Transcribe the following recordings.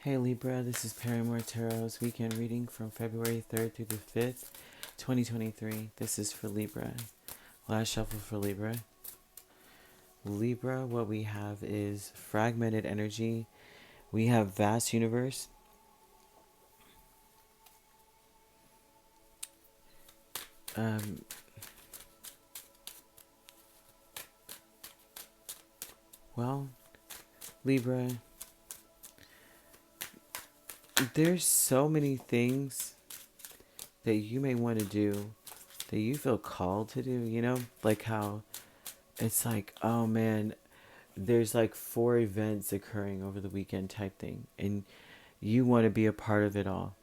Hey Libra, this is Perrymore Tarot's weekend reading from February 3rd through the 5th, 2023. This is for Libra. Last shuffle for Libra. Libra, what we have is fragmented energy. We have vast universe. Um, well, Libra, there's so many things that you may want to do that you feel called to do, Like how it's like, oh man, there's like 4 events occurring over the weekend type thing, and you want to be a part of it all,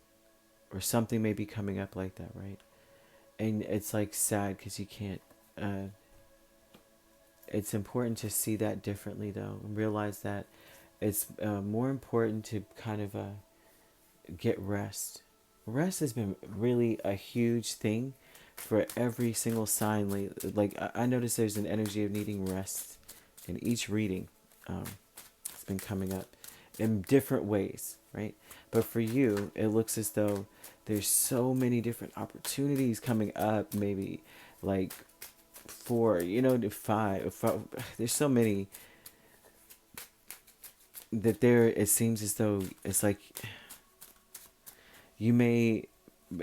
or something may be coming up like that, right? And it's like sad because you can't. It's important to see that differently, though, and realize that it's more important to kind of get rest. Rest has been really a huge thing for every single sign lately. Like I noticed there's an energy of needing rest in each reading. Um, it's been coming up in different ways, right? But for you, it looks as though there's so many different opportunities coming up. Maybe like four, to five. There's so many that there. It seems as though it's like you may,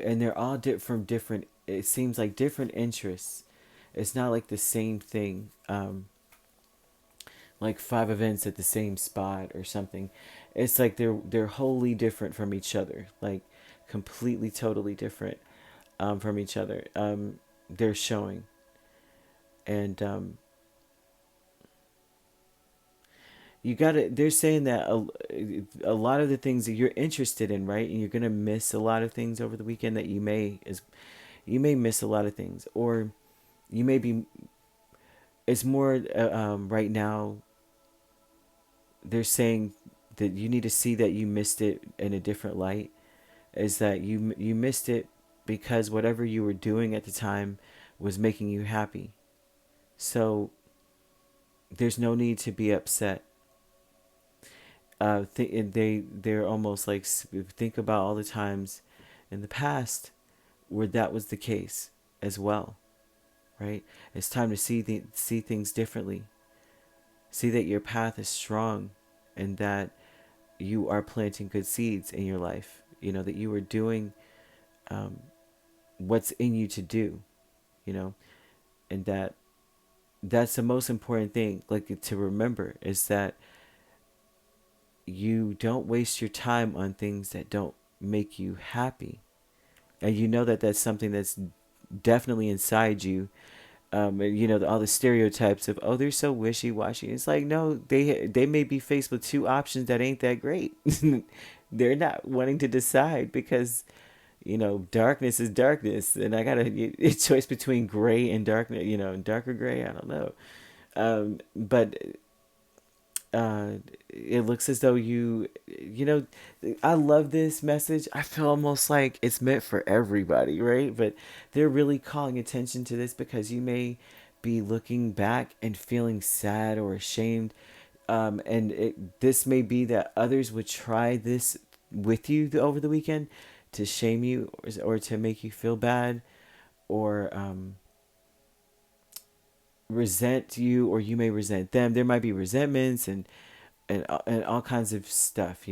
and they're all from different. It seems like different interests. It's not like the same thing. Like 5 events at the same spot or something. It's like they're wholly different from each other. Like completely, totally different from each other. They're showing, and you gotta. They're saying that a lot of the things that you're interested in, right, and you're gonna miss a lot of things over the weekend that you may miss a lot of things, or you may be. It's more right now. They're saying that you need to see that you missed it in a different light. Is that you missed it because whatever you were doing at the time was making you happy. So there's no need to be upset. They're almost like, think about all the times in the past where that was the case as well, right? It's time to see things differently. See that your path is strong, and that you are planting good seeds in your life. That you are doing um, what's in you to do. You know, and that's the most important thing. Like to remember is that you don't waste your time on things that don't make you happy, and that that's something that's definitely inside you. All the stereotypes of, oh, they're so wishy-washy. It's like, no, they may be faced with 2 options that ain't that great. They're not wanting to decide because darkness is darkness, and I got a choice between gray and darkness, darker gray. I don't know. But it looks as though I love this message. I feel almost like it's meant for everybody, right? But they're really calling attention to this because you may be looking back and feeling sad or ashamed. And this may be that others would try this with you over the weekend to shame you, or to make you feel bad, or resent you, or you may resent them. There might be resentments and all kinds of stuff,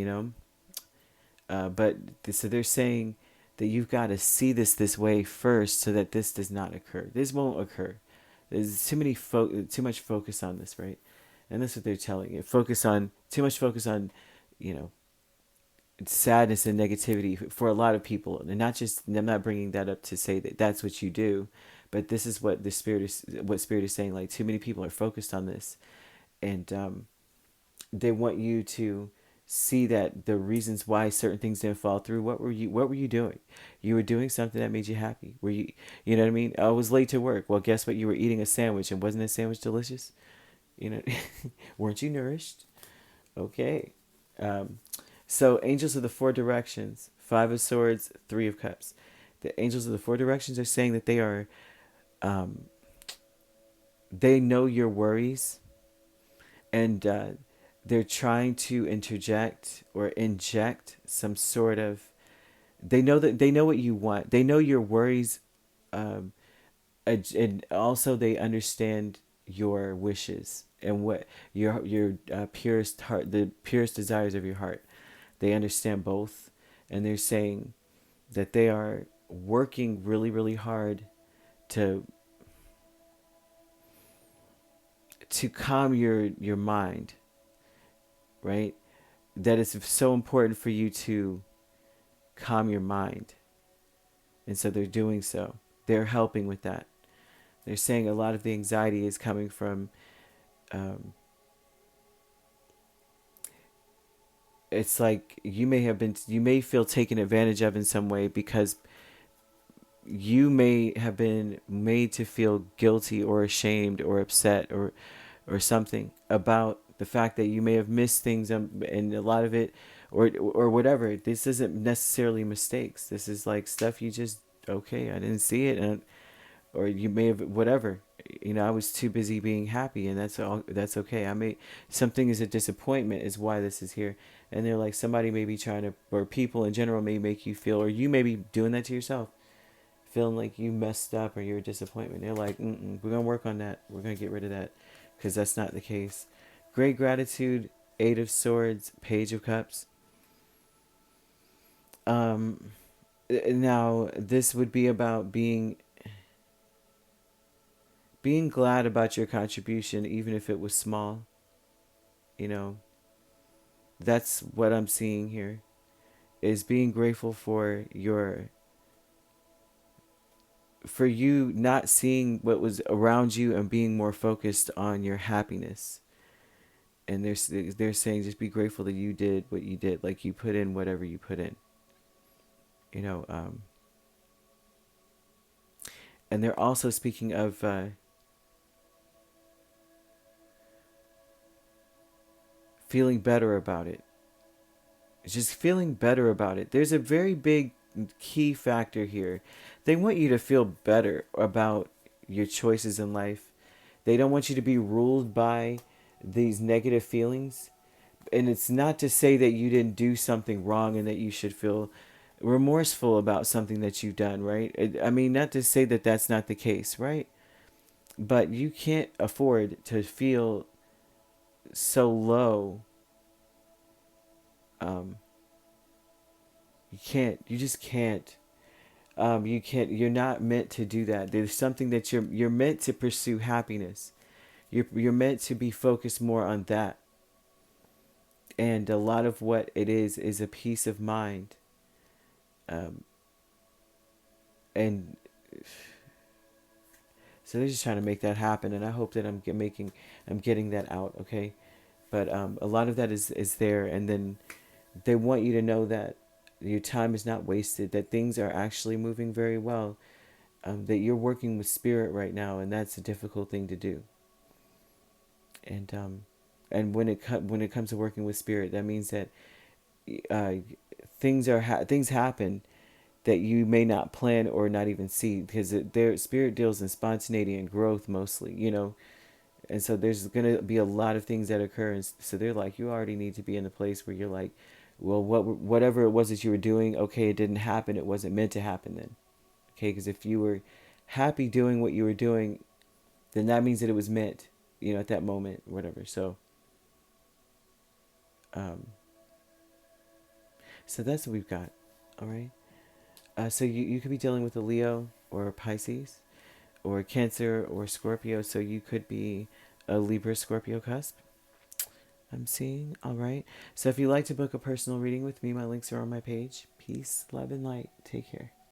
but so they're saying that you've got to see this way first, so that this does not occur. This won't occur. There's too much focus on this, right? And that's what they're telling you. Too much focus on, you know, sadness and negativity for a lot of people, and not just. I'm not bringing that up to say that that's what you do, but this is what spirit is saying. Like, too many people are focused on this, and they want you to see that the reasons why certain things didn't fall through. What were you doing? You were doing something that made you happy. You know what I mean? I was late to work. Well, guess what? You were eating a sandwich, and wasn't that sandwich delicious? You know, weren't you nourished? Okay. Um, so angels of the 4 directions, 5 of Swords, 3 of Cups. The angels of the 4 directions are saying that they know your worries, and they're trying to interject or inject some sort of, they know that they know what you want. They know your worries, um, and also they understand your wishes and what your purest heart, the purest desires of your heart. They understand both, and they're saying that they are working really, really hard to calm your mind, right? That it's so important for you to calm your mind, and so they're doing so. They're helping with that. They're saying a lot of the anxiety is coming from, um, it's like you may feel taken advantage of in some way, because you may have been made to feel guilty or ashamed or upset or something about the fact that you may have missed things, and a lot of it, or whatever. This isn't necessarily mistakes. This is like stuff you just, okay, I didn't see it, and or you may have whatever. I was too busy being happy, and that's all. That's okay. I may something is a disappointment is why this is here, and they're like somebody may be trying to, or people in general may make you feel, or you may be doing that to yourself, feeling like you messed up or you're a disappointment. They're like, we're gonna work on that. We're gonna get rid of that, because that's not the case. Great gratitude, Eight of Swords, Page of Cups. Um, Now this would be about being glad about your contribution, even if it was small. You know, that's what I'm seeing here, is being grateful for you not seeing what was around you and being more focused on your happiness. And they're saying just be grateful that you did what you did, like you put in whatever you put in. You know, and they're also speaking of feeling better about it. Just feeling better about it. There's a very big key factor here. They want you to feel better about your choices in life. They don't want you to be ruled by these negative feelings. And it's not to say that you didn't do something wrong and that you should feel remorseful about something that you've done, right? I mean, not to say that that's not the case, right? But you can't afford to feel so low. Um, you can't. You just can't. You can't. You're not meant to do that. There's something that you're meant to pursue happiness. You're meant to be focused more on that. And a lot of what it is a peace of mind. Um, and so they're just trying to make that happen, and I hope that I'm getting that out, okay? But a lot of that is there, and then they want you to know that your time is not wasted, that things are actually moving very well, that you're working with spirit right now, and that's a difficult thing to do. And when when it comes to working with spirit, that means that uh, things happen that you may not plan or not even see, because their spirit deals in spontaneity and growth mostly, and so there's going to be a lot of things that occur, and so they're like, you already need to be in a place where you're like, well, whatever it was that you were doing, okay, it didn't happen, it wasn't meant to happen then, okay? Because if you were happy doing what you were doing, then that means that it was meant, at that moment, whatever. Um so that's what we've got. All right. So you could be dealing with a Leo or a Pisces or Cancer or Scorpio. So you could be a Libra Scorpio cusp, I'm seeing. All right. So if you'd like to book a personal reading with me, my links are on my page. Peace, love, and light. Take care.